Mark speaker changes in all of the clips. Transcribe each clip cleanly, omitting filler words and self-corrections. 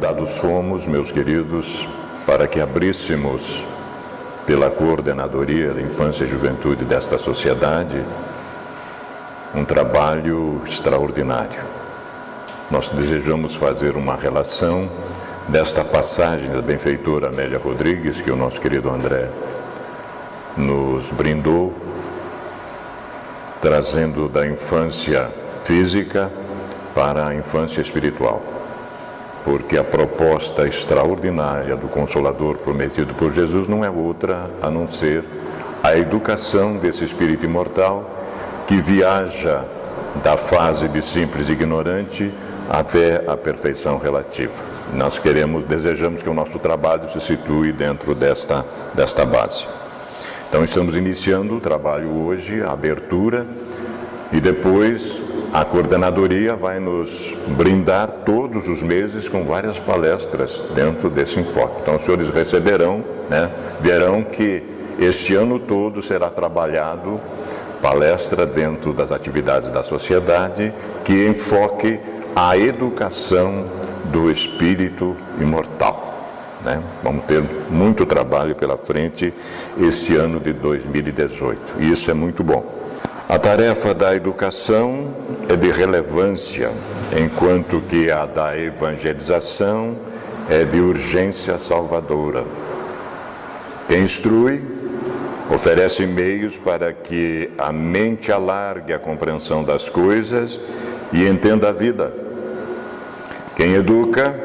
Speaker 1: convidados fomos, meus queridos, para que abríssemos, pela coordenadoria da infância e juventude desta sociedade, um trabalho extraordinário. Nós desejamos fazer uma relação desta passagem da benfeitora Amélia Rodrigues, que o nosso querido André nos brindou, trazendo da infância física para a infância espiritual. Porque a proposta extraordinária do Consolador prometido por Jesus não é outra a não ser a educação desse espírito imortal que viaja da fase de simples ignorante até a perfeição relativa. Nós desejamos que o nosso trabalho se situe dentro desta base. Então estamos iniciando o trabalho hoje, a abertura, e depois a coordenadoria vai nos brindar todos os meses com várias palestras dentro desse enfoque. Então os senhores receberão, verão que este ano todo será trabalhado palestra dentro das atividades da sociedade que enfoque a educação do espírito imortal. Vamos ter muito trabalho pela frente este ano de 2018, e isso é muito bom. A tarefa da educação é de relevância, enquanto que a da evangelização é de urgência salvadora. Quem instrui oferece meios para que a mente alargue a compreensão das coisas e entenda a vida. Quem educa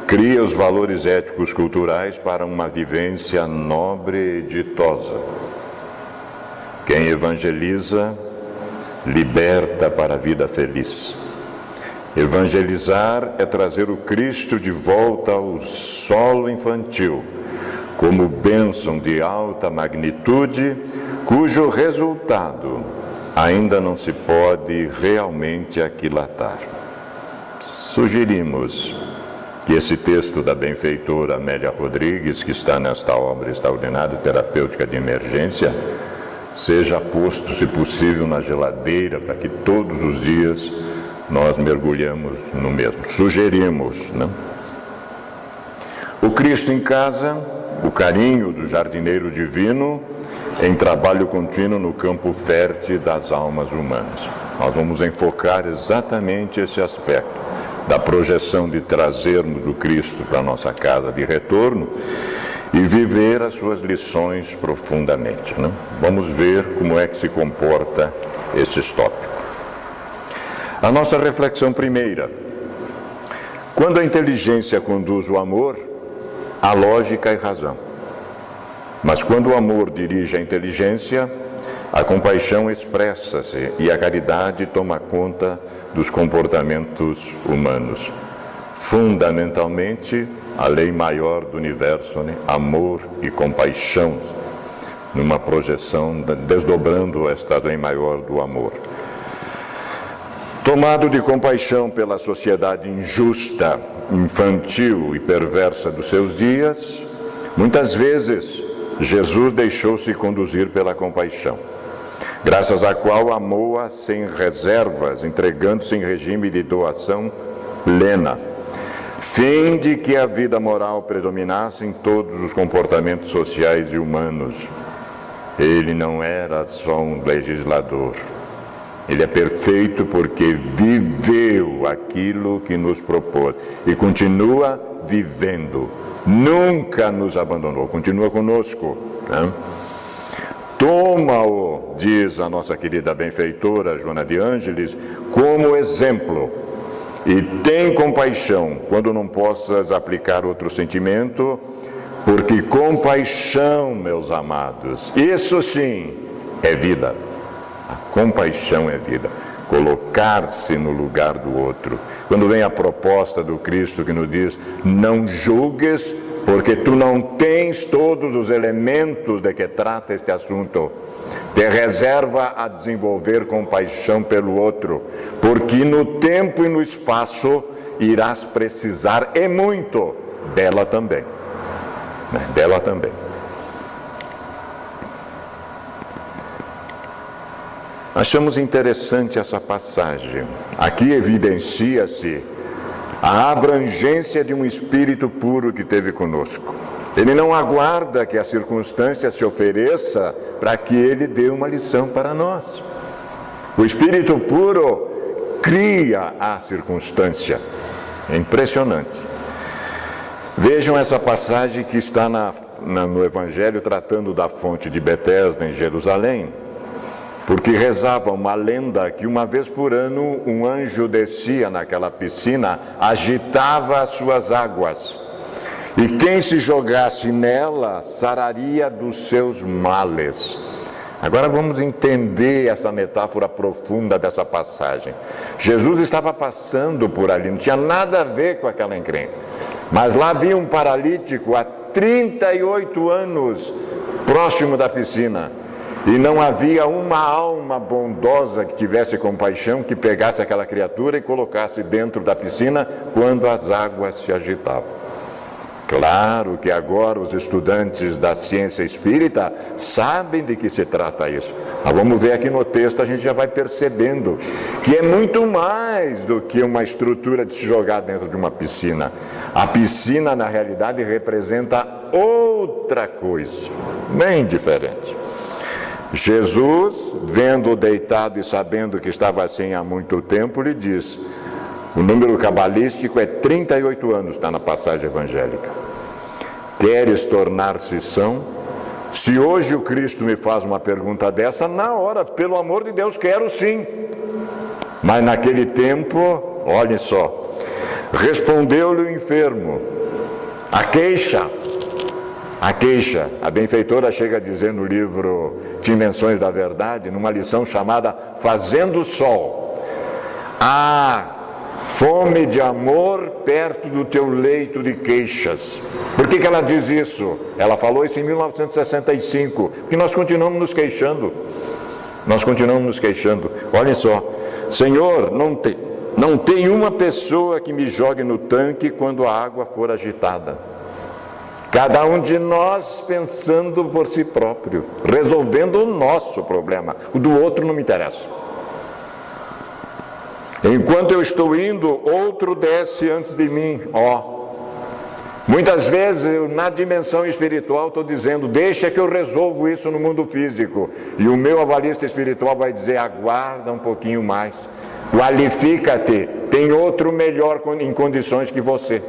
Speaker 1: cria os valores éticos culturais para uma vivência nobre e ditosa. Quem evangeliza, liberta para a vida feliz. Evangelizar é trazer o Cristo de volta ao solo infantil, como bênção de alta magnitude, cujo resultado ainda não se pode realmente aquilatar. Sugerimos que esse texto da benfeitora Amélia Rodrigues, que está nesta obra extraordinária, Terapêutica de Emergência, seja posto, se possível, na geladeira, para que todos os dias nós mergulhemos no mesmo. Sugerimos, O Cristo em casa, o carinho do jardineiro divino, em trabalho contínuo no campo fértil das almas humanas. Nós vamos enfocar exatamente esse aspecto da projeção de trazermos o Cristo para a nossa casa de retorno e viver as suas lições profundamente. Vamos ver como é que se comporta esses tópicos. A nossa reflexão primeira. Quando a inteligência conduz o amor, há lógica e razão. Mas quando o amor dirige a inteligência, a compaixão expressa-se e a caridade toma conta dos comportamentos humanos. Fundamentalmente, a lei maior do universo, amor e compaixão, numa projeção, desdobrando esta lei maior do amor. Tomado de compaixão pela sociedade injusta, infantil e perversa dos seus dias, muitas vezes Jesus deixou-se conduzir pela compaixão, graças à qual amou-a sem reservas, entregando-se em regime de doação plena, fim de que a vida moral predominasse em todos os comportamentos sociais e humanos. Ele não era só um legislador. Ele é perfeito porque viveu aquilo que nos propôs e continua vivendo. Nunca nos abandonou, continua conosco. Toma-o, diz a nossa querida benfeitora Joana de Ângeles, como exemplo. E tem compaixão quando não possas aplicar outro sentimento, porque compaixão, meus amados, isso sim é vida. A compaixão é vida. Colocar-se no lugar do outro. Quando vem a proposta do Cristo que nos diz, não julgues, porque tu não tens todos os elementos de que trata este assunto. Te reserva a desenvolver compaixão pelo outro, porque no tempo e no espaço irás precisar, e muito, dela também. Dela também. Achamos interessante essa passagem. Aqui evidencia-se a abrangência de um espírito puro que teve conosco. Ele não aguarda que a circunstância se ofereça para que ele dê uma lição para nós. O espírito puro cria a circunstância. É impressionante. Vejam essa passagem que está no Evangelho tratando da fonte de Betesda em Jerusalém, porque rezava uma lenda que uma vez por ano um anjo descia naquela piscina, agitava as suas águas, e quem se jogasse nela sararia dos seus males. Agora vamos entender essa metáfora profunda dessa passagem. Jesus estava passando por ali, não tinha nada a ver com aquela encrenca, mas lá havia um paralítico há 38 anos próximo da piscina, e não havia uma alma bondosa que tivesse compaixão, que pegasse aquela criatura e colocasse dentro da piscina quando as águas se agitavam. Claro que agora os estudantes da ciência espírita sabem de que se trata isso. Mas vamos ver aqui no texto, a gente já vai percebendo que é muito mais do que uma estrutura de se jogar dentro de uma piscina. A piscina, na realidade, representa outra coisa, bem diferente. Jesus, vendo-o deitado e sabendo que estava assim há muito tempo, lhe diz, o número cabalístico é 38 anos, está na passagem evangélica. Queres tornar-se são? Se hoje o Cristo me faz uma pergunta dessa, na hora, pelo amor de Deus, quero sim. Mas naquele tempo, olhem só, respondeu-lhe o enfermo, a queixa, a benfeitora chega a dizer no livro Dimensões da Verdade, numa lição chamada Fazendo Sol, fome de amor perto do teu leito de queixas. Por que ela diz isso? Ela falou isso em 1965, porque nós continuamos nos queixando. Olhem só, Senhor, não tem uma pessoa que me jogue no tanque quando a água for agitada. Cada um de nós pensando por si próprio, resolvendo o nosso problema, o do outro não me interessa. Enquanto eu estou indo, outro desce antes de mim. Muitas vezes, na dimensão espiritual, estou dizendo, deixa que eu resolvo isso no mundo físico. E o meu avalista espiritual vai dizer, aguarda um pouquinho mais. Qualifica-te, tem outro melhor em condições que você.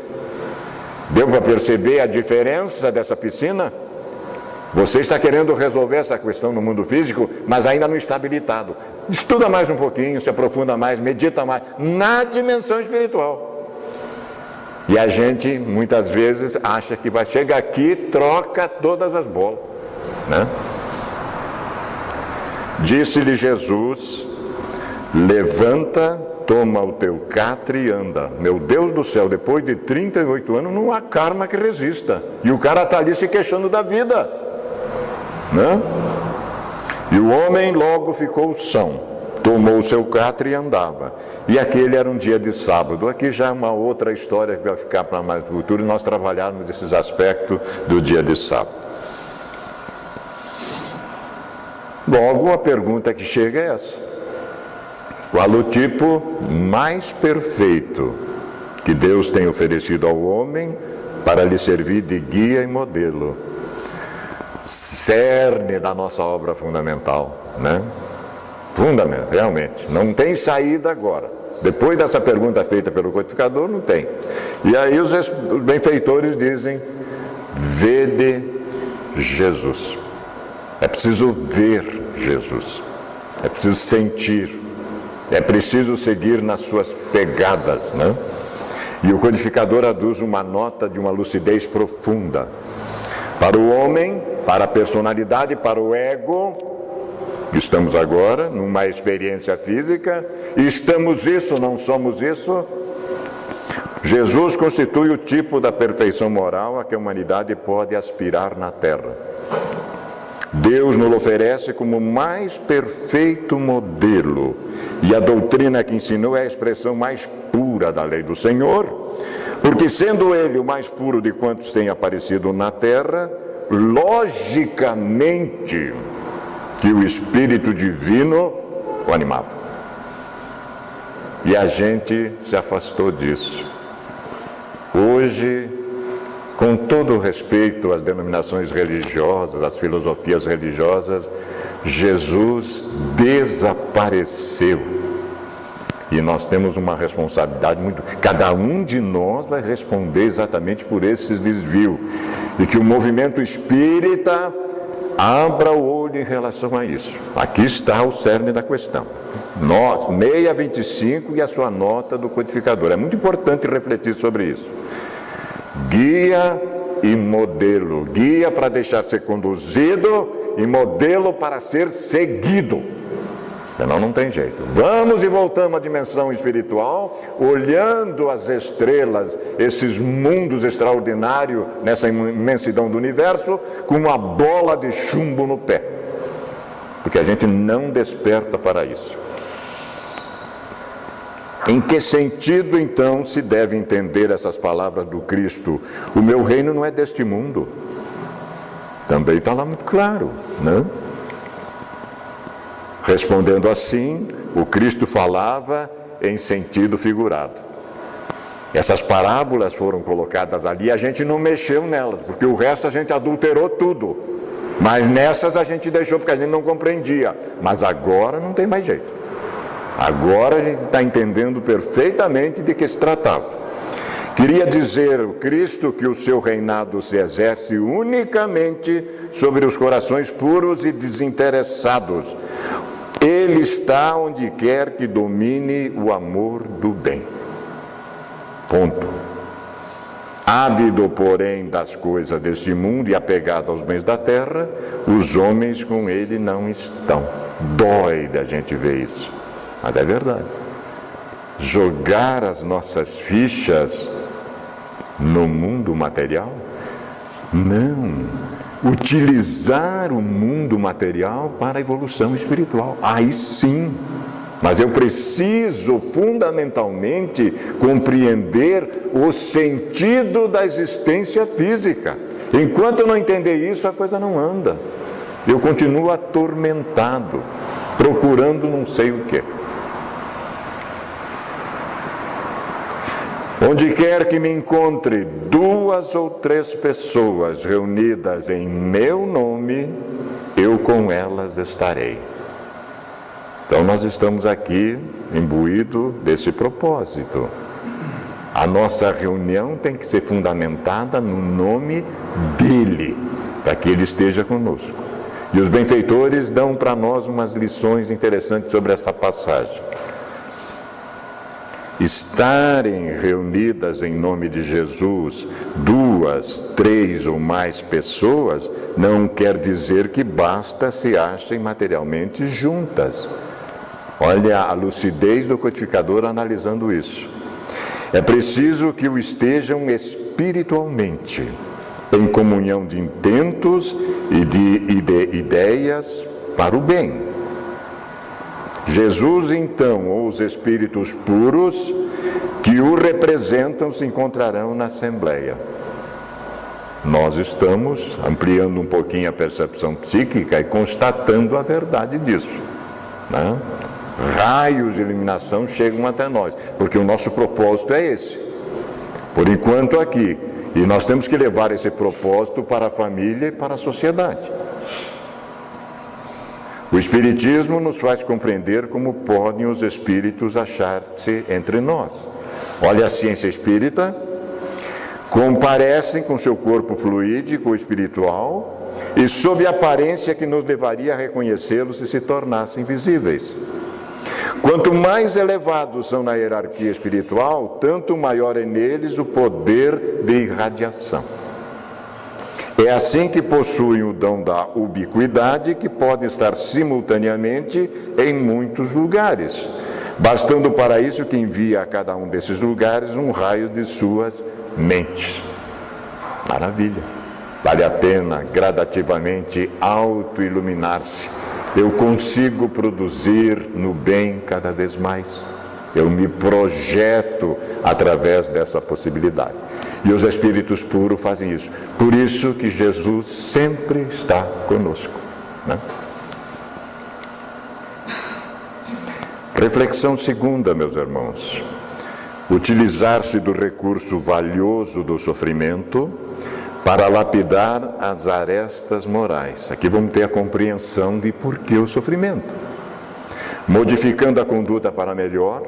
Speaker 1: Deu para perceber a diferença dessa piscina? Você está querendo resolver essa questão no mundo físico, mas ainda não está habilitado. Estuda mais um pouquinho, se aprofunda mais, medita mais, na dimensão espiritual. E a gente, muitas vezes, acha que vai chegar aqui, troca todas as bolas, né? Disse-lhe Jesus, levanta, toma o teu catre e anda. Meu Deus do céu, depois de 38 anos, não há karma que resista. E o cara está ali se queixando da vida, né? E o homem logo ficou são, tomou o seu catre e andava. E aquele era um dia de sábado. Aqui já é uma outra história que vai ficar para mais futuro, e nós trabalharmos esses aspectos do dia de sábado. Logo, a pergunta que chega é essa. Qual o tipo mais perfeito que Deus tem oferecido ao homem para lhe servir de guia e modelo? Cerne da nossa obra fundamental, né? Fundamental, realmente. Não tem saída agora. Depois dessa pergunta feita pelo codificador, não tem. E aí os benfeitores dizem, vede Jesus. É preciso ver Jesus. É preciso sentir. É preciso seguir nas suas pegadas, né? E o codificador aduz uma nota de uma lucidez profunda. Para o homem, para a personalidade, para o ego, estamos agora numa experiência física, estamos isso, não somos isso. Jesus constitui o tipo da perfeição moral a que a humanidade pode aspirar na Terra. Deus nos oferece como o mais perfeito modelo, e a doutrina que ensinou é a expressão mais pura da lei do Senhor, porque sendo Ele o mais puro de quantos têm aparecido na Terra, logicamente que o Espírito Divino o animava. E a gente se afastou disso. hoje, com todo o respeito às denominações religiosas, às filosofias religiosas, Jesus desapareceu. E nós temos uma responsabilidade muito... Cada um de nós vai responder exatamente por esses desvios. E que o movimento espírita abra o olho em relação a isso. Aqui está o cerne da questão. 625 e a sua nota do codificador. É muito importante refletir sobre isso. Guia e modelo. Guia para deixar ser conduzido e modelo para ser seguido. Senão não tem jeito. Vamos e voltamos à dimensão espiritual, olhando as estrelas, esses mundos extraordinários, nessa imensidão do universo, com uma bola de chumbo no pé. Porque a gente não desperta para isso. Em que sentido, então, se deve entender essas palavras do Cristo? O meu reino não é deste mundo. Também está lá muito claro, né? Respondendo assim, o Cristo falava em sentido figurado. Essas parábolas foram colocadas ali, a gente não mexeu nelas, porque o resto a gente adulterou tudo. Mas nessas a gente deixou porque a gente não compreendia. Mas agora não tem mais jeito. Agora a gente está entendendo perfeitamente de que se tratava. Queria dizer o Cristo que o seu reinado se exerce unicamente sobre os corações puros e desinteressados. Ele está onde quer que domine o amor do bem. Ponto. Ávido, porém, das coisas deste mundo e apegado aos bens da terra, os homens com ele não estão. Dói da gente ver isso. Mas é verdade. Jogar as nossas fichas no mundo material? Não. Utilizar o mundo material para a evolução espiritual. Aí sim. Mas eu preciso fundamentalmente compreender o sentido da existência física. Enquanto eu não entender isso, a coisa não anda. Eu continuo atormentado, procurando não sei o quê. Onde quer que me encontre 2 ou 3 pessoas reunidas em meu nome, eu com elas estarei. Então nós estamos aqui imbuídos desse propósito. A nossa reunião tem que ser fundamentada no nome dele, para que ele esteja conosco. E os benfeitores dão para nós umas lições interessantes sobre essa passagem. Estarem reunidas em nome de Jesus 2, 3 ou mais pessoas não quer dizer que basta se achem materialmente juntas. Olha a lucidez do codificador analisando isso. É preciso que o estejam espiritualmente, em comunhão de intentos e de ideias para o bem. Jesus, então, ou os espíritos puros que o representam se encontrarão na Assembleia. Nós estamos ampliando um pouquinho a percepção psíquica e constatando a verdade disso, né? Raios de iluminação chegam até nós, porque o nosso propósito é esse. Por enquanto aqui. E nós temos que levar esse propósito para a família e para a sociedade. O Espiritismo nos faz compreender como podem os espíritos achar-se entre nós. Olha a ciência espírita, comparecem com seu corpo fluídico espiritual e sob a aparência que nos levaria a reconhecê-los se tornassem visíveis. Quanto mais elevados são na hierarquia espiritual, tanto maior é neles o poder de irradiação. É assim que possuem o dom da ubiquidade, que pode estar simultaneamente em muitos lugares, bastando para isso que envia a cada um desses lugares um raio de suas mentes. Maravilha! Vale a pena gradativamente auto-iluminar-se. Eu consigo produzir no bem cada vez mais. Eu me projeto através dessa possibilidade. E os espíritos puros fazem isso. Por isso que Jesus sempre está conosco, né? Reflexão segunda, meus irmãos. utilizar-se do recurso valioso do sofrimento para lapidar as arestas morais. Aqui vamos ter a compreensão de por que o sofrimento. Modificando a conduta para melhor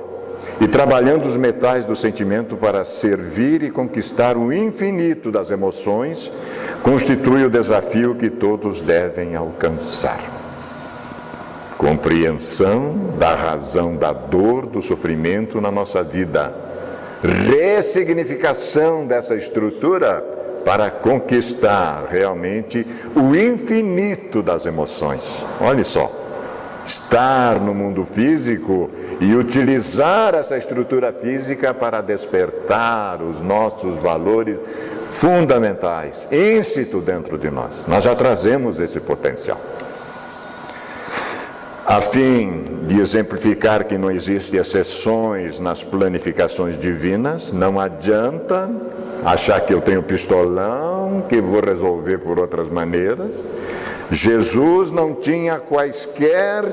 Speaker 1: e trabalhando os metais do sentimento para servir e conquistar o infinito das emoções, constitui o desafio que todos devem alcançar. Compreensão da razão da dor, do sofrimento na nossa vida. Ressignificação dessa estrutura para conquistar realmente o infinito das emoções. Olha só, estar no mundo físico e utilizar essa estrutura física para despertar os nossos valores fundamentais, íncito dentro de nós. Nós já trazemos esse potencial. A fim de exemplificar que não existem exceções nas planificações divinas, não adianta achar que eu tenho pistolão, que vou resolver por outras maneiras. Jesus não tinha quaisquer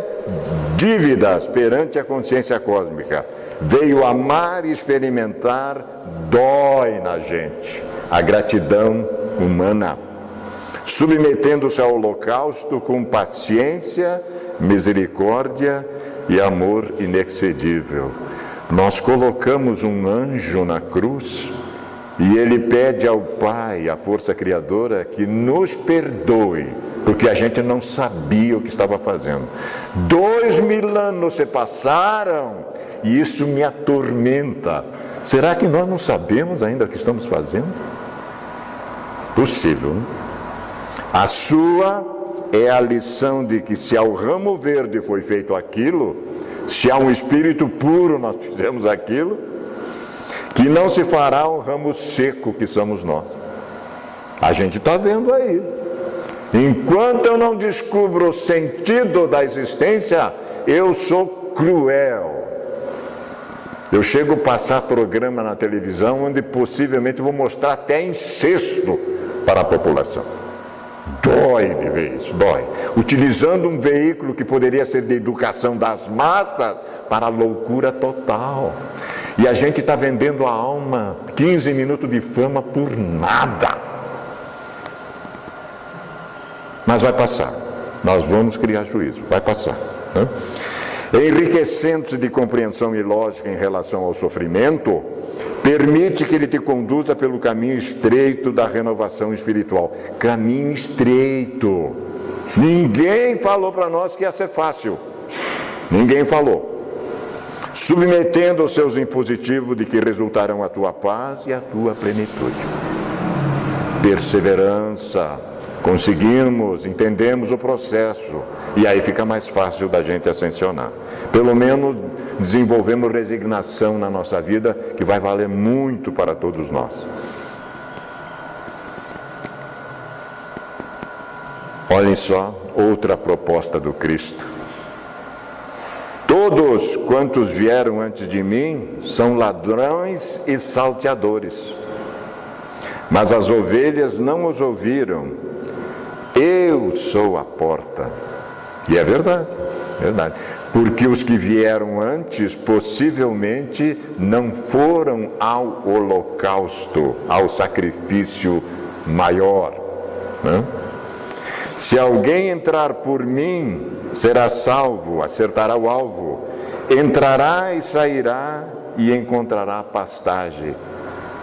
Speaker 1: dívidas perante a consciência cósmica. Veio amar e experimentar, dói na gente, a gratidão humana, submetendo-se ao holocausto com paciência, misericórdia e amor inexcedível. Nós colocamos um anjo na cruz e ele pede ao Pai, a força criadora, que nos perdoe, porque a gente não sabia o que estava fazendo. 2000 anos se passaram e isso me atormenta. Será que nós não sabemos ainda o que estamos fazendo? Possível, né? A sua é a lição de que se ao ramo verde foi feito aquilo, se há um espírito puro nós fizemos aquilo, que não se fará ao ramo seco que somos nós. A gente está vendo aí. Enquanto eu não descubro o sentido da existência, eu sou cruel. Eu chego a passar programa na televisão onde possivelmente vou mostrar até incesto para a população. Dói de ver isso, dói. Utilizando um veículo que poderia ser de educação das massas para a loucura total. E a gente está vendendo a alma, 15 minutos de fama por nada. Mas vai passar. Nós vamos criar juízo, vai passar, né? Enriquecendo-se de compreensão e lógica em relação ao sofrimento, permite que ele te conduza pelo caminho estreito da renovação espiritual. Caminho estreito. Ninguém falou para nós que ia ser fácil. Ninguém falou. Submetendo aos seus impositivos de que resultarão a tua paz e a tua plenitude. Perseverança. Conseguimos, entendemos o processo e aí fica mais fácil da gente ascensionar. Pelo menos desenvolvemos resignação na nossa vida que vai valer muito para todos nós. Olhem só, outra proposta do Cristo. Todos quantos vieram antes de mim são ladrões e salteadores, mas as ovelhas não os ouviram. Eu sou a porta. E é verdade, verdade. Porque os que vieram antes, possivelmente, não foram ao holocausto, ao sacrifício maior, né? Se alguém entrar por mim, será salvo, acertará o alvo. Entrará e sairá e encontrará pastagem.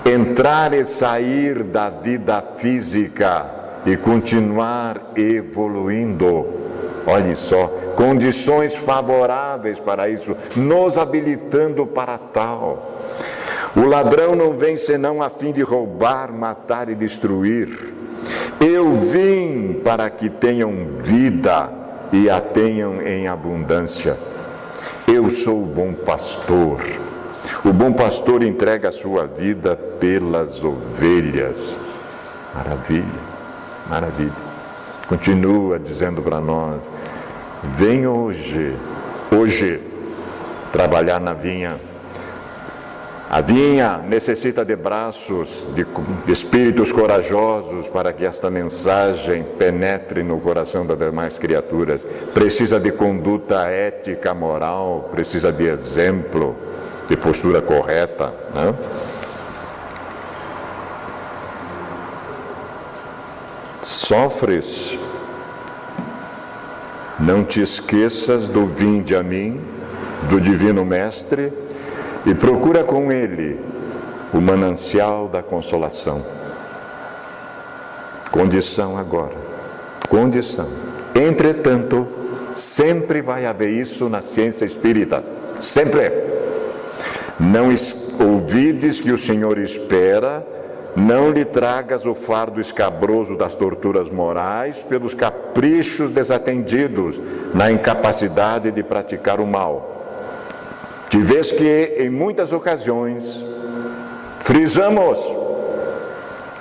Speaker 1: Entrar e sair da vida física e continuar evoluindo. Olhe só, condições favoráveis para isso, nos habilitando para tal. O ladrão não vem senão a fim de roubar, matar e destruir. Eu vim para que tenham vida e a tenham em abundância. Eu sou o bom pastor. O bom pastor entrega a sua vida pelas ovelhas. Maravilha. Maravilha. Continua dizendo para nós: vem hoje, trabalhar na vinha. A vinha necessita de braços, de espíritos corajosos para que esta mensagem penetre no coração das demais criaturas. Precisa de conduta ética, moral, precisa de exemplo. de postura correta, né? Sofres, não te esqueças do vinde a mim, do Divino Mestre, e procura com ele o manancial da consolação. Condição agora, condição. Entretanto, sempre vai haver isso na ciência espírita, sempre. Não ouvides que o Senhor espera, não lhe tragas o fardo escabroso das torturas morais pelos caprichos desatendidos na incapacidade de praticar o mal. De vez que, em muitas ocasiões, frisamos,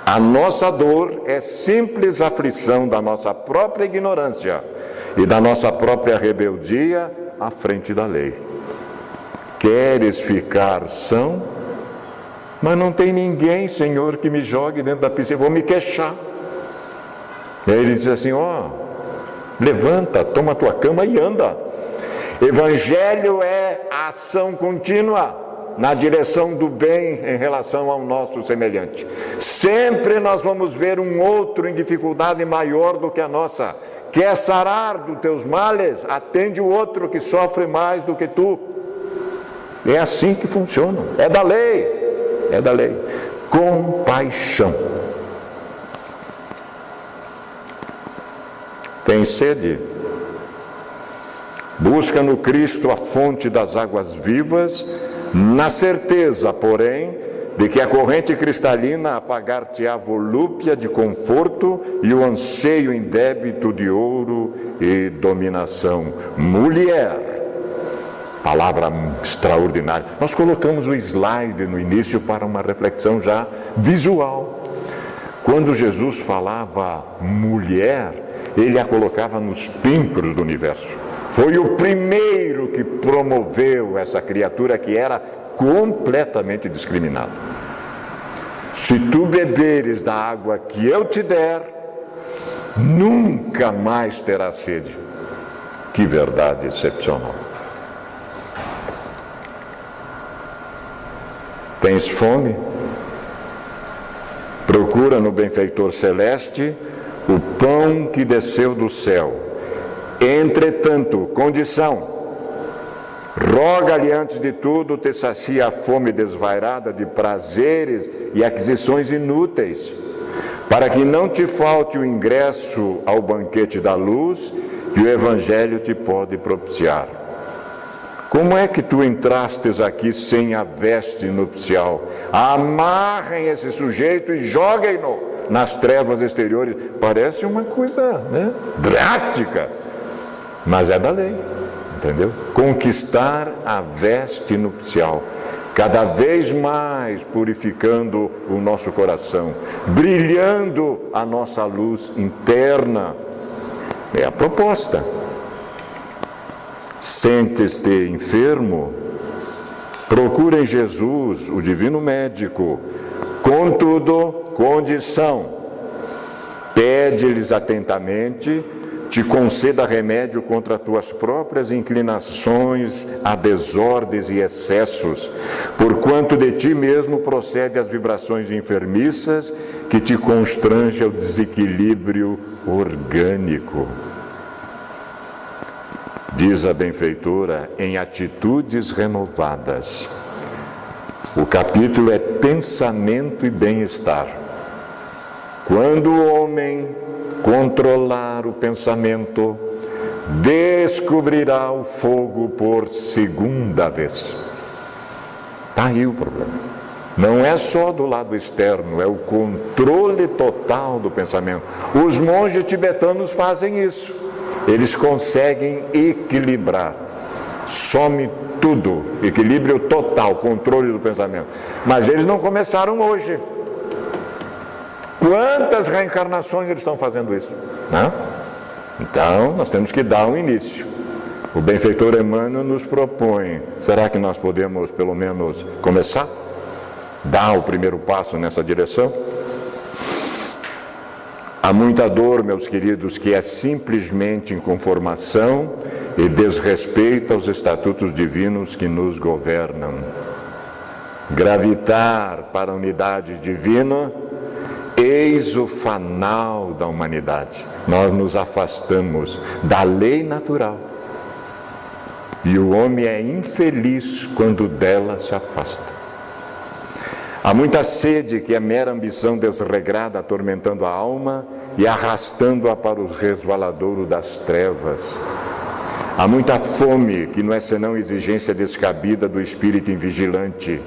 Speaker 1: a nossa dor é simples aflição da nossa própria ignorância e da nossa própria rebeldia à frente da lei. Queres ficar são? Mas não tem ninguém, Senhor, que me jogue dentro da piscina, vou me queixar. E aí ele diz assim, levanta, toma a tua cama e anda. Evangelho é a ação contínua na direção do bem em relação ao nosso semelhante. Sempre nós vamos ver um outro em dificuldade maior do que a nossa. Quer sarar dos teus males? Atende o outro que sofre mais do que tu. É assim que funciona. É da lei. É da lei. Compaixão. Tem sede? Busca no Cristo a fonte das águas vivas, na certeza, porém, de que a corrente cristalina apagar-te-á a volúpia de conforto e o anseio indébito de ouro e dominação. Mulher, palavra extraordinária. Nós colocamos o slide no início para uma reflexão já visual. Quando Jesus falava mulher, ele a colocava nos pincros do universo. Foi o primeiro que promoveu essa criatura que era completamente discriminada. Se tu beberes da água que eu te der, nunca mais terás sede. Que verdade excepcional. Tens fome? Procura no benfeitor celeste o pão que desceu do céu. Entretanto, condição, roga-lhe antes de tudo te sacia a fome desvairada de prazeres e aquisições inúteis, para que não te falte o ingresso ao banquete da luz que o Evangelho te pode propiciar. Como é que tu entrastes aqui sem a veste nupcial? Amarrem esse sujeito e joguem-no nas trevas exteriores. Parece uma coisa, drástica. Mas é da lei, entendeu? Conquistar a veste nupcial, cada vez mais purificando o nosso coração, brilhando a nossa luz interna. É a proposta. Sentes-te enfermo? Procura em Jesus, o divino médico. Contudo, condição. Pede-lhes atentamente, te conceda remédio contra tuas próprias inclinações a desordens e excessos, porquanto de ti mesmo procede as vibrações enfermiças que te constrange ao desequilíbrio orgânico. Diz a benfeitora em Atitudes Renovadas. O capítulo é Pensamento e Bem-Estar. Quando o homem controlar o pensamento, descobrirá o fogo por segunda vez. Está aí o problema. Não é só do lado externo, é o controle total do pensamento. Os monges tibetanos fazem isso. Eles conseguem equilibrar. Some tudo, equilíbrio total, controle do pensamento. Mas eles não começaram hoje. Quantas reencarnações eles estão fazendo isso? Né? Então, nós temos que dar um início. O benfeitor Emmanuel nos propõe, será que nós podemos, pelo menos, começar? Dar o primeiro passo nessa direção? Há muita dor, meus queridos, que é simplesmente inconformação e desrespeito aos estatutos divinos que nos governam. gravitar para a unidade divina, eis o fanal da humanidade. Nós nos afastamos da lei natural. E o homem é infeliz quando dela se afasta. Há muita sede que é mera ambição desregrada atormentando a alma e arrastando-a para o resvaladouro das trevas. Há muita fome que não é senão exigência descabida do espírito invigilante.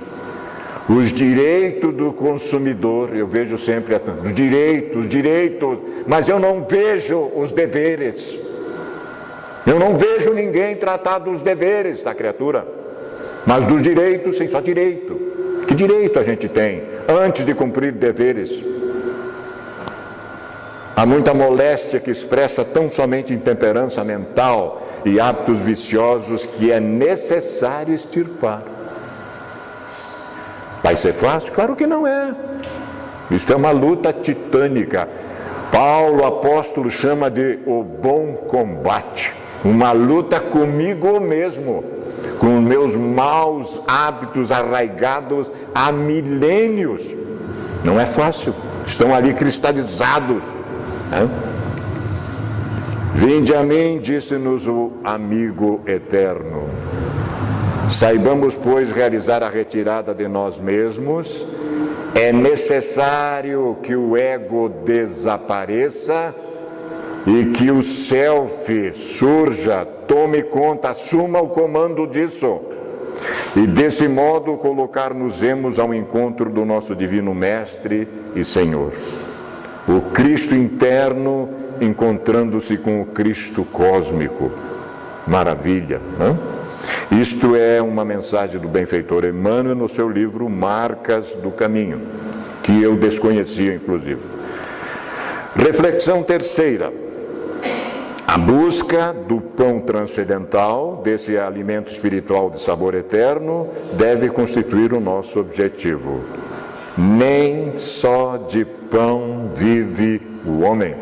Speaker 1: Os direitos do consumidor, eu vejo sempre os direitos, mas eu não vejo os deveres. Eu não vejo ninguém tratar dos deveres da criatura, mas dos direitos, sim, só direito. Que direito a gente tem antes de cumprir deveres? Há muita moléstia que expressa tão somente intemperança mental e hábitos viciosos que é necessário extirpar. Vai ser fácil? Claro que não é. Isso é uma luta titânica. Paulo, apóstolo, chama de o bom combate. Uma luta comigo mesmo, com meus maus hábitos arraigados há milênios. Não é fácil. Estão ali cristalizados. Vinde a mim, disse-nos o amigo eterno. Saibamos, pois, realizar a retirada de nós mesmos. É necessário que o ego desapareça e que o self surja, tome conta, assuma o comando disso. E desse modo colocar-nos-emos ao encontro do nosso divino Mestre e Senhor. O Cristo interno encontrando-se com o Cristo cósmico. Maravilha, não? Isto é uma mensagem do benfeitor Emmanuel no seu livro Marcas do Caminho, que eu desconhecia, inclusive. Reflexão terceira. A busca do pão transcendental, desse alimento espiritual de sabor eterno, deve constituir o nosso objetivo. Nem só de pão vive o homem,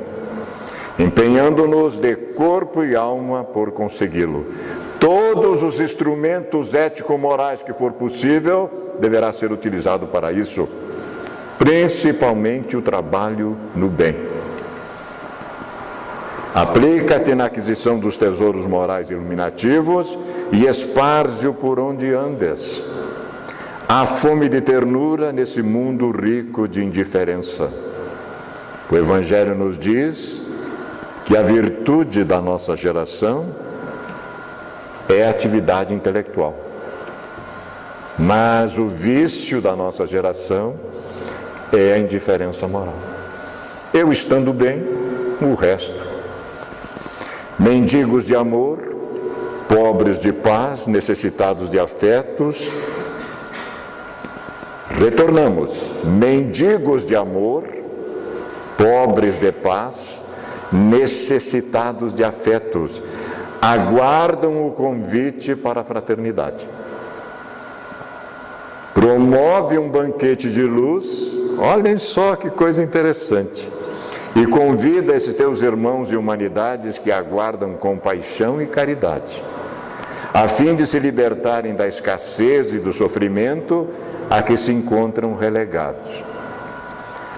Speaker 1: empenhando-nos de corpo e alma por consegui-lo. Todos os instrumentos ético-morais que for possível, deverá ser utilizado para isso, principalmente o trabalho no bem. Aplica-te na aquisição dos tesouros morais iluminativos e esparze-o por onde andes. Há fome de ternura nesse mundo rico de indiferença. O Evangelho nos diz que a virtude da nossa geração é a atividade intelectual. Mas o vício da nossa geração é a indiferença moral. Eu estando bem, o resto. Mendigos de amor, pobres de paz, necessitados de afetos. Retornamos. Mendigos de amor, pobres de paz, necessitados de afetos. Aguardam o convite para a fraternidade. Promove um banquete de luz, olhem só que coisa interessante, e convida esses teus irmãos e humanidades que aguardam compaixão e caridade, a fim de se libertarem da escassez e do sofrimento a que se encontram relegados.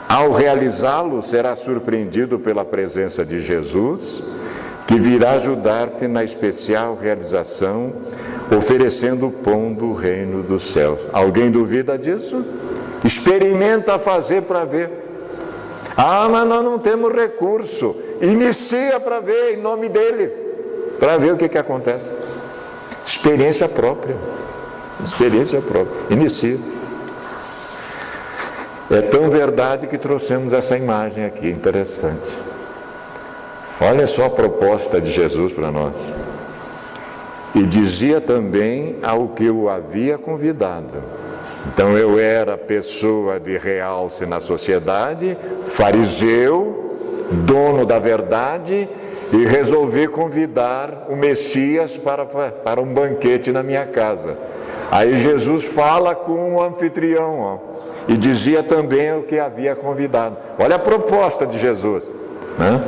Speaker 1: Ao realizá-lo, será surpreendido pela presença de Jesus, que virá ajudar-te na especial realização, oferecendo o pão do reino dos céus. Alguém duvida disso? Experimenta fazer para ver. Ah, mas nós não temos recurso. Inicia para ver, em nome dele, para ver o que acontece. Experiência própria. Experiência própria. Inicia. É tão verdade que trouxemos essa imagem aqui, interessante. Olha só a proposta de Jesus para nós. E dizia também ao que o havia convidado. Então eu era pessoa de realce na sociedade, fariseu, dono da verdade, e resolvi convidar o Messias para um banquete na minha casa. Aí Jesus fala com o anfitrião, e dizia também o que havia convidado. Olha a proposta de Jesus, né?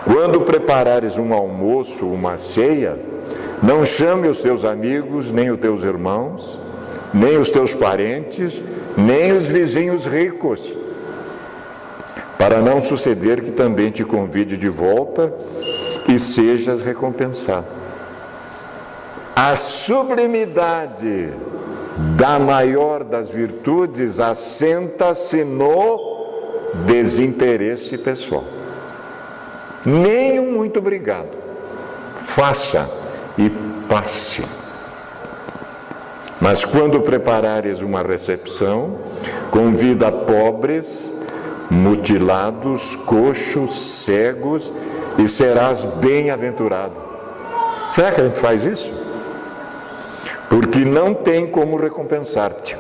Speaker 1: Quando preparares um almoço, uma ceia, não chame os teus amigos, nem os teus irmãos, nem os teus parentes, nem os vizinhos ricos, para não suceder que também te convide de volta e sejas recompensado. A sublimidade da maior das virtudes assenta-se no desinteresse pessoal. Nem um muito obrigado. Faça e passe. Mas quando preparares uma recepção, convida pobres, mutilados, coxos, cegos, e serás bem-aventurado. Será que a gente faz isso? Porque não tem como recompensar-te,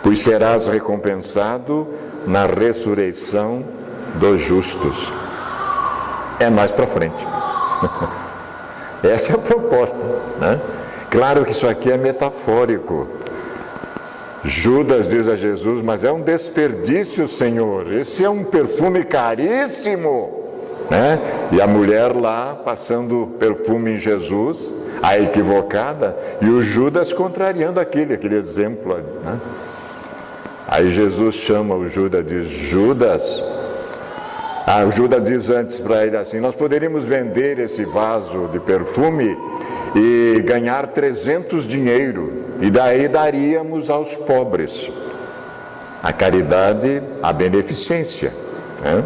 Speaker 1: pois serás recompensado na ressurreição dos justos. É mais para frente. Essa é a proposta, né? Claro que isso aqui é metafórico. Judas diz a Jesus: mas é um desperdício, Senhor, esse é um perfume caríssimo, né? E a mulher lá passando perfume em Jesus, a equivocada, e o Judas contrariando aquele exemplo ali, né? Aí Jesus chama o Judas, diz: Judas. O Judas diz antes para ele assim: nós poderíamos vender esse vaso de perfume e ganhar 300 dinheiro, e daí daríamos aos pobres. A caridade, a beneficência, né?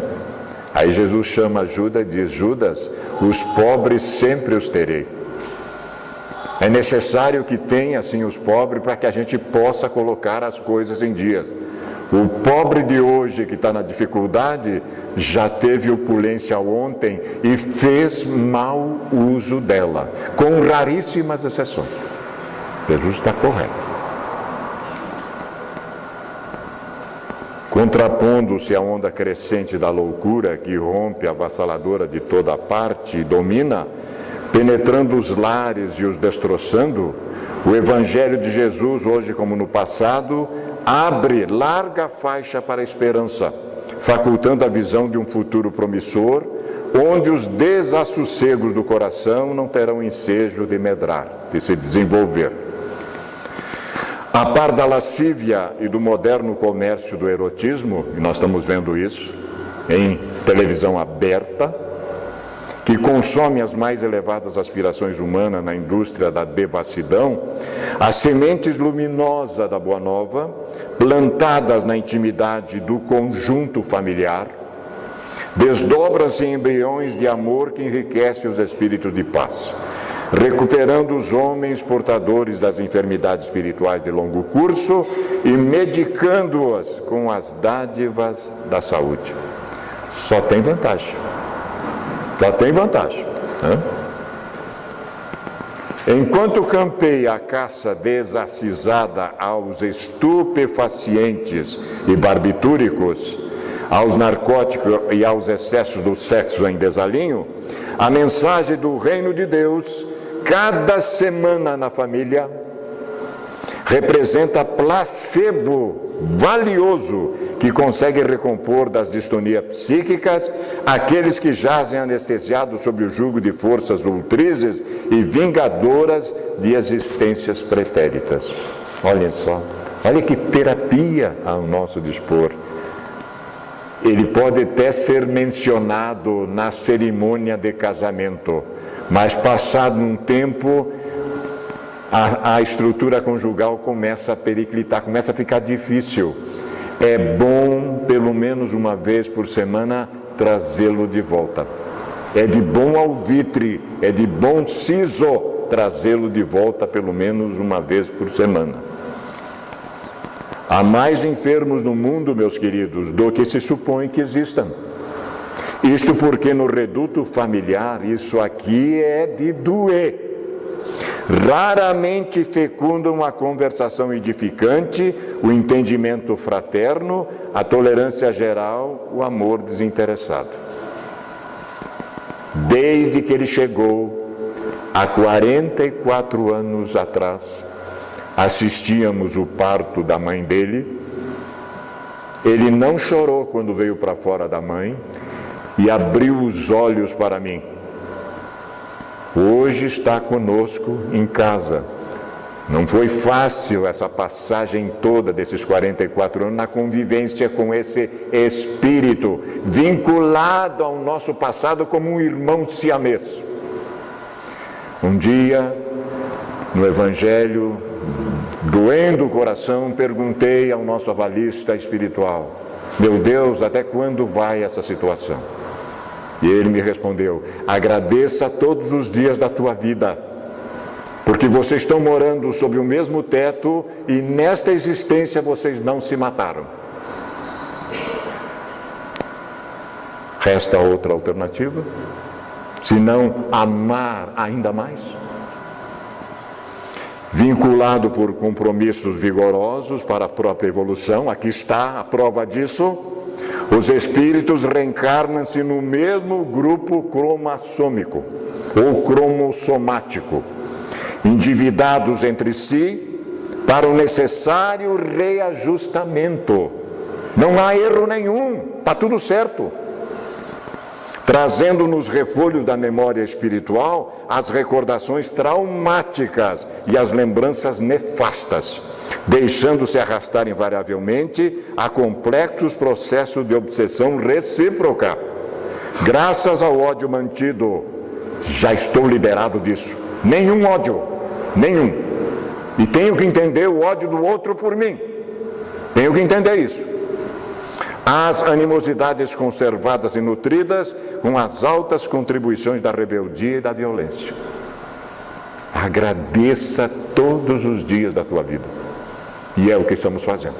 Speaker 1: Aí Jesus chama Judas e diz: Judas, os pobres sempre os terei. É necessário que tenha assim os pobres para que a gente possa colocar as coisas em dia. O pobre de hoje que está na dificuldade já teve opulência ontem e fez mau uso dela, com raríssimas exceções. Jesus está correto. Contrapondo-se à onda crescente da loucura que rompe avassaladora de toda parte e domina, penetrando os lares e os destroçando, o Evangelho de Jesus, hoje como no passado, abre larga faixa para a esperança, facultando a visão de um futuro promissor, onde os desassossegos do coração não terão ensejo de medrar, de se desenvolver. A par da lascívia e do moderno comércio do erotismo, e nós estamos vendo isso em televisão aberta, que consome as mais elevadas aspirações humanas na indústria da devassidão, as sementes luminosas da Boa Nova, plantadas na intimidade do conjunto familiar, desdobram-se em embriões de amor que enriquecem os espíritos de paz, recuperando os homens portadores das enfermidades espirituais de longo curso e medicando-as com as dádivas da saúde. Só tem vantagem. Só tem vantagem, né? Enquanto campeia a caça desacisada aos estupefacientes e barbitúricos, aos narcóticos e aos excessos do sexo em desalinho, a mensagem do reino de Deus, cada semana na família, representa placebo valioso que consegue recompor das distonias psíquicas aqueles que jazem anestesiados sob o jugo de forças ultrizes e vingadoras de existências pretéritas. Olhem só, olha que terapia ao nosso dispor. Ele pode até ser mencionado na cerimônia de casamento, mas passado um tempo a estrutura conjugal começa a periclitar, começa a ficar difícil. É bom, pelo menos uma vez por semana, trazê-lo de volta. É de bom alvitre, é de bom siso trazê-lo de volta pelo menos uma vez por semana. Há mais enfermos no mundo, meus queridos, do que se supõe que existam. Isso porque no reduto familiar, isso aqui é de doer. Raramente fecundam uma conversação edificante, o entendimento fraterno, a tolerância geral, o amor desinteressado. Desde que ele chegou, há 44 anos atrás, assistíamos o parto da mãe dele. Ele não chorou quando veio para fora da mãe e abriu os olhos para mim. Hoje está conosco em casa, Não foi fácil essa passagem toda desses 44 anos na convivência com esse espírito vinculado ao nosso passado como um irmão siamês. Um dia, no Evangelho, doendo o coração, perguntei ao nosso avalista espiritual: meu Deus, até quando vai essa situação? E ele me respondeu: agradeça todos os dias da tua vida, porque vocês estão morando sob o mesmo teto e nesta existência vocês não se mataram. Resta outra alternativa, se não amar ainda mais? Vinculado por compromissos vigorosos para a própria evolução, aqui está a prova disso: os espíritos reencarnam-se no mesmo grupo cromossômico ou cromossomático, endividados entre si para o necessário reajustamento. Não há erro nenhum, está tudo certo. Trazendo nos refolhos da memória espiritual as recordações traumáticas e as lembranças nefastas, deixando-se arrastar invariavelmente a complexos processos de obsessão recíproca. Graças ao ódio mantido, já estou liberado disso. Nenhum ódio, nenhum. E tenho que entender o ódio do outro por mim. Tenho que entender isso. As animosidades conservadas e nutridas com as altas contribuições da rebeldia e da violência. Agradeça todos os dias da tua vida. E é o que estamos fazendo.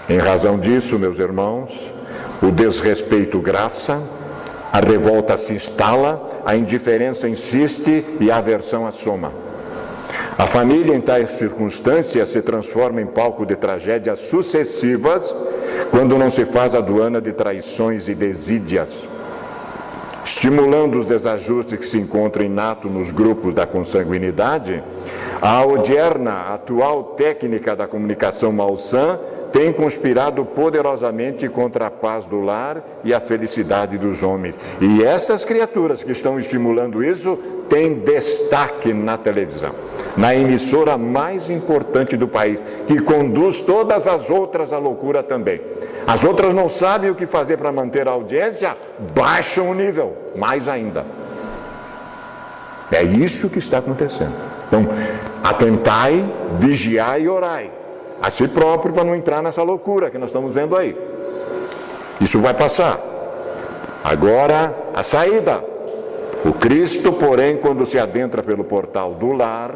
Speaker 1: Em razão disso, meus irmãos, o desrespeito graça, a revolta se instala, a indiferença insiste e a aversão assoma. A família, em tais circunstâncias, se transforma em palco de tragédias sucessivas, quando não se faz aduana de traições e desídias, estimulando os desajustes que se encontram inato nos grupos da consanguinidade. A odierna, atual técnica da comunicação malsã tem conspirado poderosamente contra a paz do lar e a felicidade dos homens. E essas criaturas que estão estimulando isso têm destaque na televisão, na emissora mais importante do país, que conduz todas as outras à loucura também. As outras não sabem o que fazer para manter a audiência, baixam o nível, mais ainda. É isso que está acontecendo. Então, atentai, vigiai e orai a si próprio para não entrar nessa loucura que nós estamos vendo aí. Isso vai passar. Agora, a saída. O Cristo, porém, quando se adentra pelo portal do lar,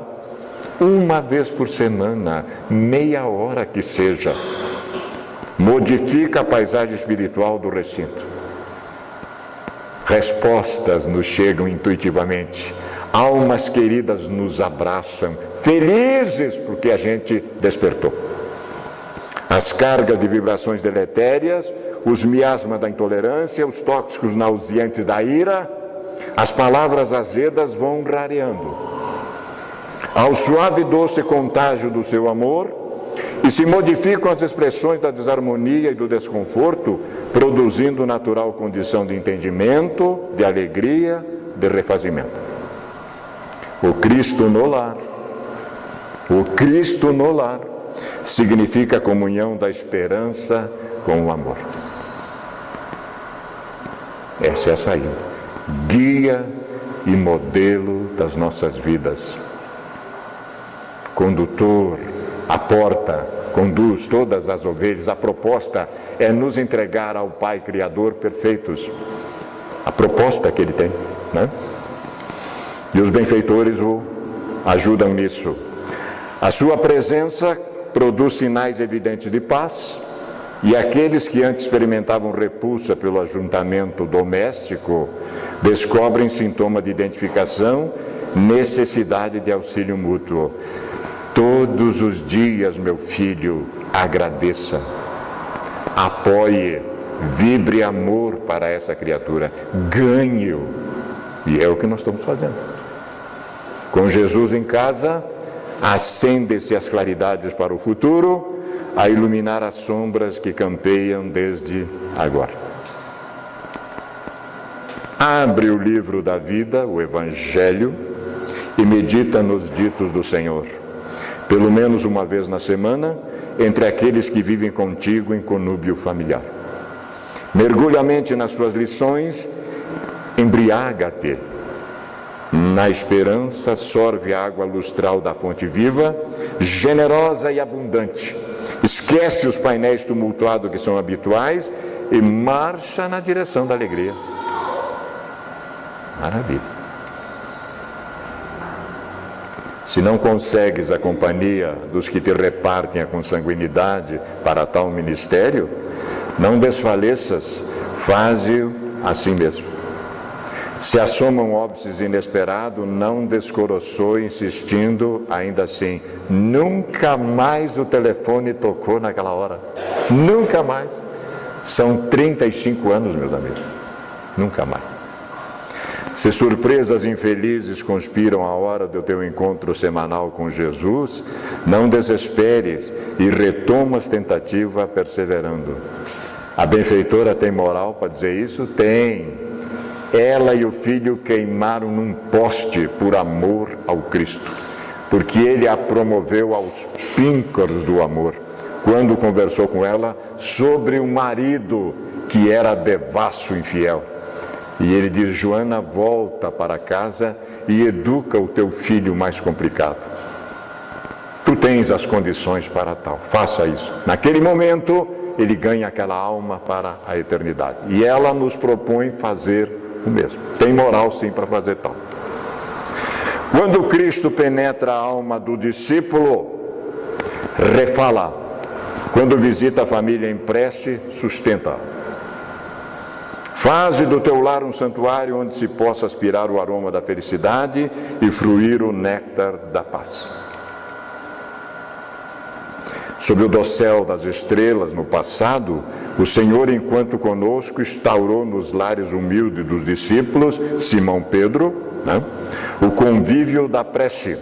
Speaker 1: uma vez por semana, meia hora que seja, modifica a paisagem espiritual do recinto. Respostas nos chegam intuitivamente. Almas queridas nos abraçam, felizes porque a gente despertou. As cargas de vibrações deletérias, os miasmas da intolerância, os tóxicos nauseantes da ira, as palavras azedas vão rareando. Ao suave e doce contágio do seu amor, e se modificam as expressões da desarmonia e do desconforto, produzindo natural condição de entendimento, de alegria, de refazimento. O Cristo no lar. O Cristo no lar significa a comunhão da esperança com o amor. Essa é a saída. Guia e modelo das nossas vidas. Condutor, a porta, conduz todas as ovelhas. A proposta é nos entregar ao Pai Criador perfeitos. A proposta que Ele tem, né? E os benfeitores o ajudam nisso. A sua presença produz sinais evidentes de paz, e aqueles que antes experimentavam repulsa pelo ajuntamento doméstico descobrem sintoma de identificação, necessidade de auxílio mútuo. Todos os dias, meu filho, agradeça, apoie, vibre amor para essa criatura, ganhe-o. E é o que nós estamos fazendo. Com Jesus em casa, acendem-se as claridades para o futuro, a iluminar as sombras que campeiam desde agora. Abre o livro da vida, o Evangelho, e medita nos ditos do Senhor, pelo menos uma vez na semana, entre aqueles que vivem contigo em conúbio familiar. Mergulha a mente nas suas lições, embriaga-te na esperança, sorve a água lustral da fonte viva, generosa e abundante. Esquece os painéis tumultuados que são habituais e marcha na direção da alegria. Maravilha. Se não consegues a companhia dos que te repartem a consanguinidade para tal ministério, não desfaleças, faze-o assim mesmo. Se assoma um óbice inesperado, não descoroçou, insistindo, ainda assim, nunca mais o telefone tocou naquela hora. Nunca mais. São 35 anos, meus amigos. Nunca mais. Se surpresas infelizes conspiram a hora do teu encontro semanal com Jesus, não desesperes e retoma as tentativas perseverando. A benfeitora tem moral para dizer isso? Tem. Ela e o filho queimaram num poste por amor ao Cristo, porque ele a promoveu aos píncaros do amor, quando conversou com ela sobre o marido que era devasso infiel. E ele diz: Joana, volta para casa e educa o teu filho mais complicado. Tu tens as condições para tal, faça isso. Naquele momento, ele ganha aquela alma para a eternidade. E ela nos propõe fazer o mesmo. Tem moral sim para fazer tal. Quando Cristo penetra a alma do discípulo, refala. Quando visita a família em prece, sustenta. Faze do teu lar um santuário onde se possa aspirar o aroma da felicidade e fruir o néctar da paz. Sob o dossel das estrelas, no passado, o Senhor, enquanto conosco, instaurou nos lares humildes dos discípulos, Simão Pedro, o convívio da prece,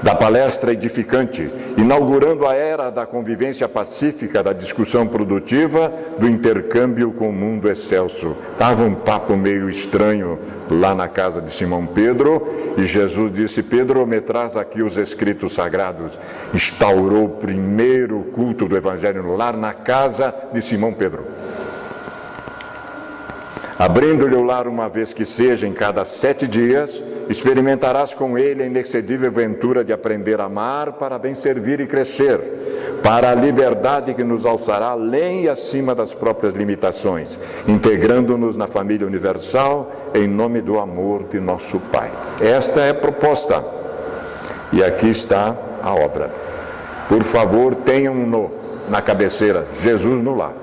Speaker 1: da palestra edificante, inaugurando a era da convivência pacífica, da discussão produtiva, do intercâmbio com o mundo excelso. Estava um papo meio estranho lá na casa de Simão Pedro, e Jesus disse: Pedro, me traz aqui os escritos sagrados. Instaurou o primeiro culto do Evangelho no lar, na casa de Simão Pedro. Abrindo-lhe o lar uma vez que seja em cada 7 dias, experimentarás com ele a inexcedível ventura de aprender a amar para bem servir e crescer, para a liberdade que nos alçará além e acima das próprias limitações, integrando-nos na família universal em nome do amor de nosso Pai. Esta é a proposta. E aqui está a obra. Por favor, tenham-no na cabeceira, Jesus no lar.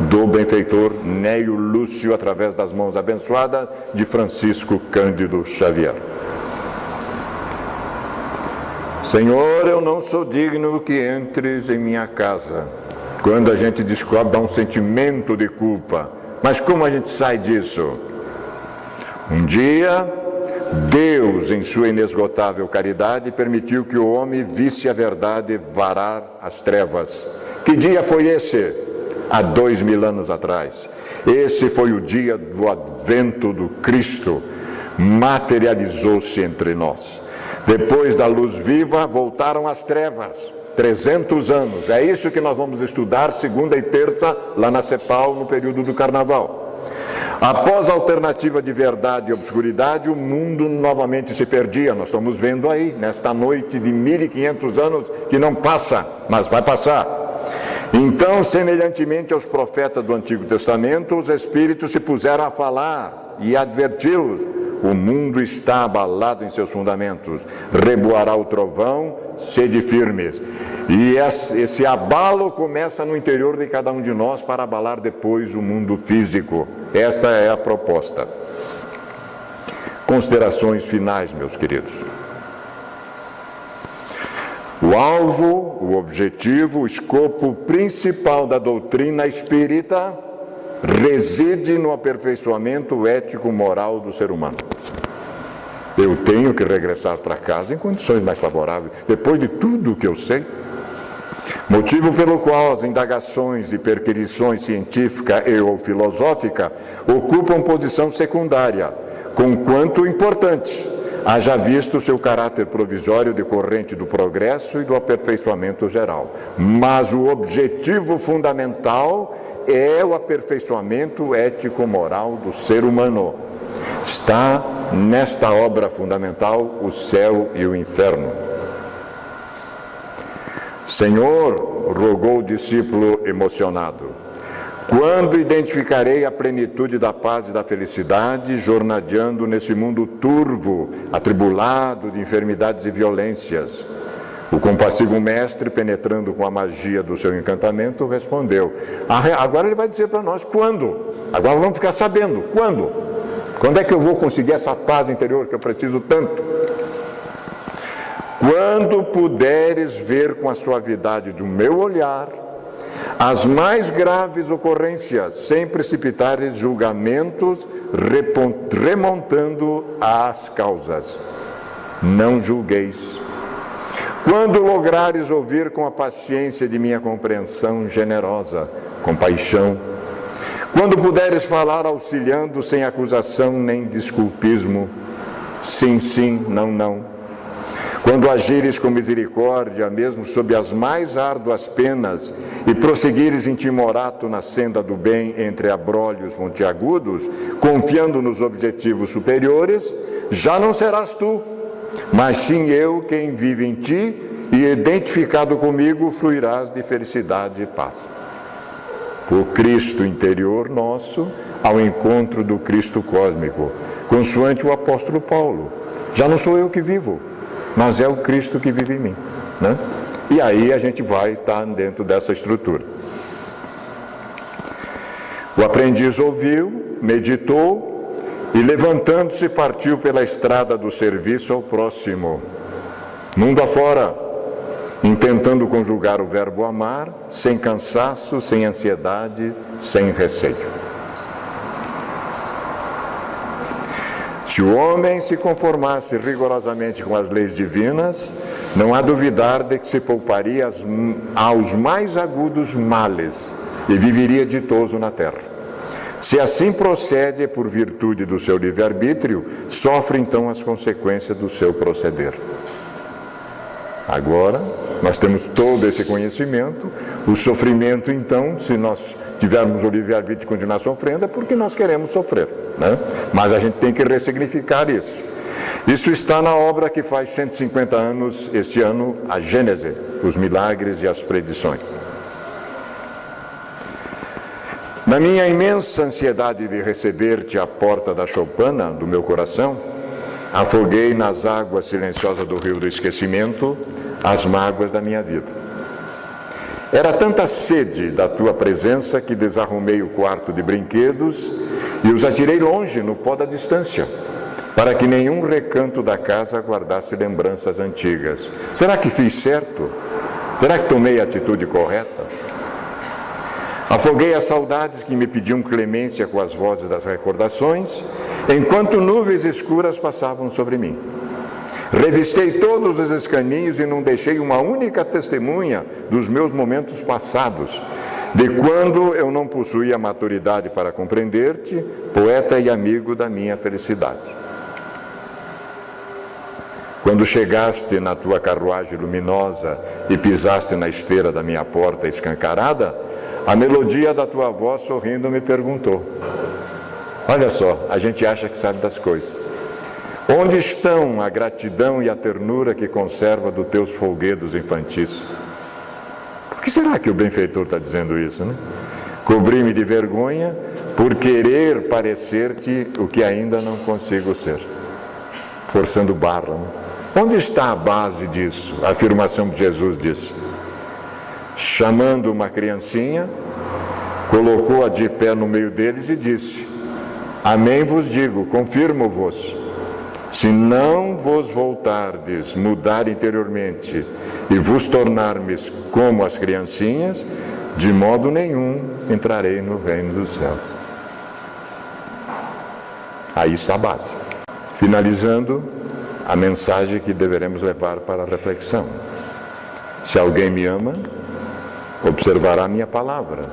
Speaker 1: Do benfeitor Neio Lúcio, através das mãos abençoadas de Francisco Cândido Xavier. Senhor, eu não sou digno que entres em minha casa. Quando a gente descobre, dá um sentimento de culpa. Mas como a gente sai disso? Um dia, Deus, em sua inesgotável caridade, permitiu que o homem visse a verdade varar as trevas. Que dia foi esse? Há 2000 anos atrás. Esse foi o dia do advento do Cristo. Materializou-se entre nós. Depois da luz viva, voltaram as trevas. 300 anos. É isso que nós vamos estudar segunda e terça, lá na CEPAL, no período do Carnaval. Após a alternativa de verdade e obscuridade, o mundo novamente se perdia. Nós estamos vendo aí, nesta noite de 1500 anos, que não passa, mas vai passar. Então, semelhantemente aos profetas do Antigo Testamento, os Espíritos se puseram a falar e adverti-los: o mundo está abalado em seus fundamentos, reboará o trovão, sede firmes. E esse abalo começa no interior de cada um de nós para abalar depois o mundo físico. Essa é a proposta. Considerações finais, meus queridos. O alvo, o objetivo, o escopo principal da doutrina espírita reside no aperfeiçoamento ético-moral do ser humano. Eu tenho que regressar para casa em condições mais favoráveis, depois de tudo o que eu sei. Motivo pelo qual as indagações e perquisições científica e ou filosófica ocupam posição secundária, conquanto importante, haja visto o seu caráter provisório decorrente do progresso e do aperfeiçoamento geral. Mas o objetivo fundamental é o aperfeiçoamento ético-moral do ser humano. Está nesta obra fundamental o céu e o inferno. Senhor, rogou o discípulo emocionado, quando identificarei a plenitude da paz e da felicidade, jornadeando nesse mundo turvo, atribulado de enfermidades e violências? O compassivo mestre, penetrando com a magia do seu encantamento, respondeu. Agora ele vai dizer para nós quando. Agora vamos ficar sabendo quando. Quando é que eu vou conseguir essa paz interior que eu preciso tanto? Quando puderes ver com a suavidade do meu olhar as mais graves ocorrências, sem precipitares julgamentos, remontando às causas. Não julgueis. Quando lograres ouvir com a paciência de minha compreensão generosa, compaixão, quando puderes falar auxiliando sem acusação nem desculpismo, sim, sim, não, não. Quando agires com misericórdia, mesmo sob as mais árduas penas, e prosseguires em timorato na senda do bem entre abrolhos monteagudos, confiando nos objetivos superiores, já não serás tu, mas sim eu quem vive em ti, e identificado comigo, fluirás de felicidade e paz. O Cristo interior nosso ao encontro do Cristo cósmico, consoante o apóstolo Paulo. Já não sou eu que vivo, mas é o Cristo que vive em mim, né? E aí a gente vai estar dentro dessa estrutura. O aprendiz ouviu, meditou e, levantando-se, partiu pela estrada do serviço ao próximo, mundo afora, intentando conjugar o verbo amar, sem cansaço, sem ansiedade, sem receio. Se o homem se conformasse rigorosamente com as leis divinas, não há duvidar de que se pouparia aos mais agudos males e viveria ditoso na terra. Se assim procede por virtude do seu livre-arbítrio, sofre então as consequências do seu proceder. Agora, nós temos todo esse conhecimento, o sofrimento então, se nós tivermos o livre-arbítrio de continuar sofrendo, é porque nós queremos sofrer, né? Mas a gente tem que ressignificar isso. Isso está na obra que faz 150 anos este ano, a Gênese, os milagres e as predições. Na minha imensa ansiedade de receber-te à porta da choupana do meu coração, afoguei nas águas silenciosas do rio do esquecimento as mágoas da minha vida. Era tanta sede da tua presença que desarrumei o quarto de brinquedos e os atirei longe no pó da distância, para que nenhum recanto da casa guardasse lembranças antigas. Será que fiz certo? Será que tomei a atitude correta? Afoguei as saudades que me pediam clemência com as vozes das recordações, enquanto nuvens escuras passavam sobre mim. Revistei todos os escaninhos e não deixei uma única testemunha dos meus momentos passados, de quando eu não possuía maturidade para compreender-te, poeta e amigo da minha felicidade. Quando chegaste na tua carruagem luminosa e pisaste na esteira da minha porta escancarada, a melodia da tua voz sorrindo me perguntou. Olha só, a gente acha que sabe das coisas. Onde estão a gratidão e a ternura que conserva dos teus folguedos infantis? Por que será que o benfeitor está dizendo isso, né? Cobri-me de vergonha por querer parecer-te o que ainda não consigo ser. Forçando barra, né? Onde está a base disso? A afirmação que Jesus disse. Chamando uma criancinha, colocou-a de pé no meio deles e disse: Amém vos digo, confirmo-vos. Se não vos voltardes, mudar interiormente e vos tornardes como as criancinhas, de modo nenhum entrarei no reino dos céus. Aí está a base. Finalizando, a mensagem que deveremos levar para a reflexão. Se alguém me ama, observará a minha palavra.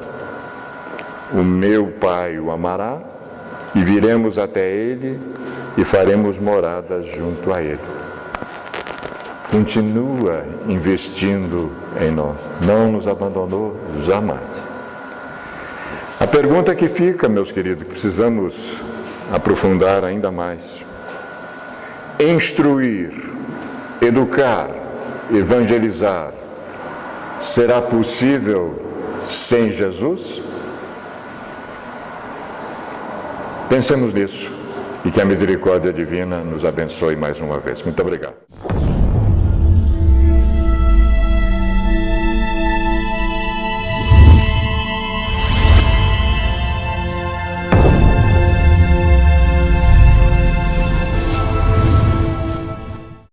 Speaker 1: O meu Pai o amará e viremos até ele e faremos morada junto a Ele. Continua investindo em nós, não nos abandonou jamais. A pergunta que fica, meus queridos, que precisamos aprofundar ainda mais: instruir, educar, evangelizar, será possível sem Jesus? Pensemos nisso e que a misericórdia divina nos abençoe mais uma vez. Muito obrigado.